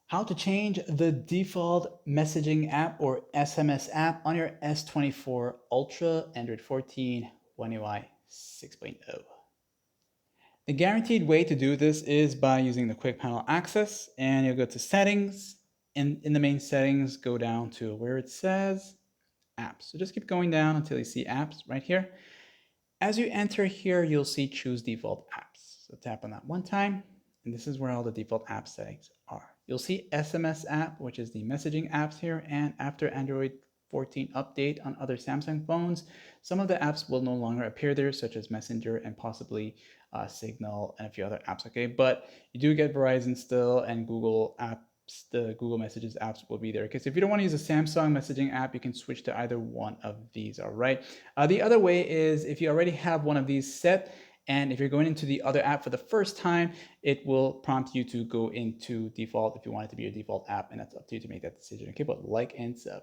How to change the default messaging app or SMS app on your S24 Ultra Android 14 One UI 6.0. The guaranteed way to do this is by using the quick panel access, and you'll go to settings, and in the main settings, go down to where it says apps. So just keep going down until you see apps right here. As you enter here, you'll see choose default apps. So tap on that one time, and this is where all the default app settings are. You'll see SMS app, which is the messaging apps here, and after Android 14 update on other Samsung phones, some of the apps will no longer appear there, such as Messenger and possibly Signal and a few other apps, okay? But you do get Verizon still, and Google apps, the Google Messages apps will be there. Because if you don't want to use a Samsung messaging app, you can switch to either one of these, all right? The other way is if you already have one of these set, and if you're going into the other app for the first time, it will prompt you to go into default if you want it to be your default app, and that's up to you to make that decision. Okay, but like and sub.